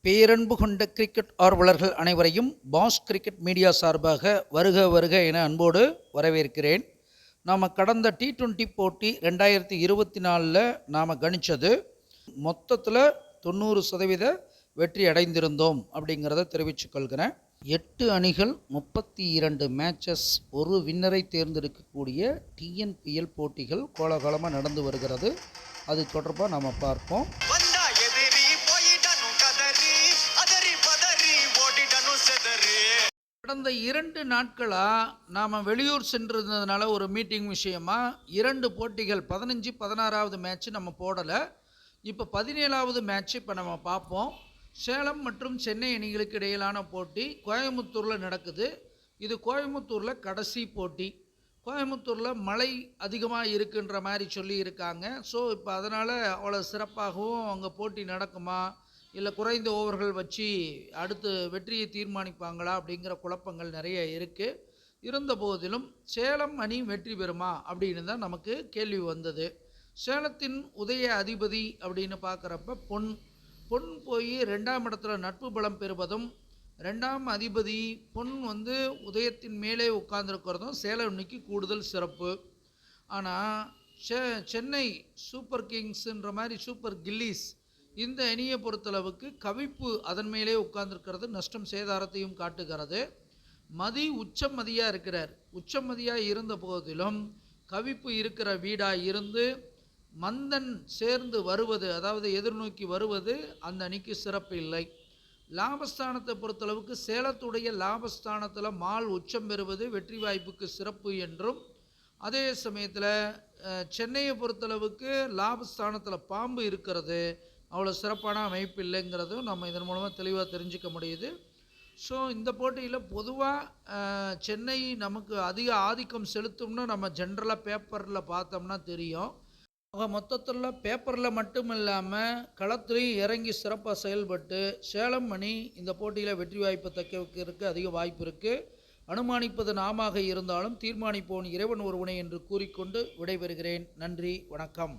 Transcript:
பேரன்பு கொண்ட கிரிக்கெட் ஆர்வலர்கள் அனைவரையும் பாஸ் கிரிக்கெட் மீடியா சார்பாக வருக வருக என அன்போடு வரவேற்கிறேன். நாம் கடந்த T20 போட்டி 2024 நாம் கணித்தது மொத்தத்தில் 90% வெற்றி அடைந்திருந்தோம் அப்படிங்கிறத தெரிவித்துக்கொள்கிறேன். 8 அணிகள் 32 மேட்சஸ், ஒரு வின்னரை தேர்ந்தெடுக்கக்கூடிய TNPL போட்டிகள் கோலாகலமாக நடந்து வருகிறது. அது தொடர்பாக நாம் பார்ப்போம். கடந்த 2 நாட்களாக நாம் வெளியூர் சென்றிருந்ததுனால ஒரு மீட்டிங் விஷயமாக 2 போட்டிகள் 15, 16வது மேட்ச்சு நம்ம போடலை. இப்போ 17வது மேட்ச்சு இப்போ நம்ம பார்ப்போம். சேலம் மற்றும் சென்னை அணிகளுக்கு இடையிலான போட்டி கோயம்புத்தூரில் நடக்குது. இது கோயம்புத்தூரில் கடைசி போட்டி. கோயம்புத்தூரில் மழை அதிகமாக இருக்குன்ற மாதிரி சொல்லியிருக்காங்க. ஸோ இப்போ அதனால் அவ்வளோ சிறப்பாகவும் அங்கே போட்டி நடக்குமா, இல்லை குறைந்த ஓவர்கள் வச்சு அடுத்து வெற்றியை தீர்மானிப்பாங்களா அப்படிங்கிற குழப்பங்கள் நிறைய இருக்குது. இருந்த போதிலும் சேலம் அணி வெற்றி பெறுமா அப்படின்னு தான் நமக்கு கேள்வி வந்தது. சேலத்தின் உதய அதிபதி அப்படின்னு பார்க்குறப்ப பொன் போய் 2ஆம் இடத்துல நட்பு பலம் பெறுவதும், 2ஆம் அதிபதி பொன் உதயத்தின் மேலே உட்கார்ந்துருக்கிறதும் சேலம் அணிக்கு கூடுதல் சிறப்பு. ஆனால் சென்னை சூப்பர் கிங்ஸ்ன்ற மாதிரி சூப்பர் கில்லிஸ் இந்த அணியை பொறுத்தளவுக்கு கவிப்பு அதன் மேலே உட்கார்ந்துருக்கிறது நஷ்டம் சேதாரத்தையும் காட்டுகிறது. உச்சம் மதியாக இருக்கிறார். உச்சம் மதியாக இருந்த போதிலும் கவிப்பு இருக்கிற வீடாக இருந்து மந்தன் சேர்ந்து வருவது, அதாவது எதிர்நோக்கி வருவது அந்த அணிக்கு சிறப்பு இல்லை. லாபஸ்தானத்தை பொறுத்தளவுக்கு சேலத்துடைய லாபஸ்தானத்தில் மால் உச்சம் பெறுவது வெற்றி வாய்ப்புக்கு சிறப்பு என்றும், அதே சமயத்தில் சென்னையை பொறுத்தளவுக்கு லாபஸ்தானத்தில் பாம்பு இருக்கிறது அவ்வளோ சிறப்பான அமைப்பு இல்லைங்கிறதும் நம்ம இதன் மூலமாக தெளிவாக தெரிஞ்சுக்க முடியுது. ஸோ இந்த போட்டியில் பொதுவாக சென்னை நமக்கு அதிக ஆதிக்கம் செலுத்தும்னு நம்ம ஜென்ரலாக பேப்பரில் பார்த்தோம்னா தெரியும். மொத்தத்தில் பேப்பரில் மட்டும் இல்லாமல் களத்துலையும் இறங்கி சிறப்பாக செயல்பட்டு சேலம் அணி இந்த போட்டியில் வெற்றி வாய்ப்பு தக்க வைக்கிறதுக்கு அதிக வாய்ப்பு இருக்குது. அனுமானிப்பது நாமாக இருந்தாலும் தீர்மானிப்போன் இறைவன் ஒருவனை என்று கூறிக்கொண்டு விடைபெறுகிறேன். நன்றி, வணக்கம்.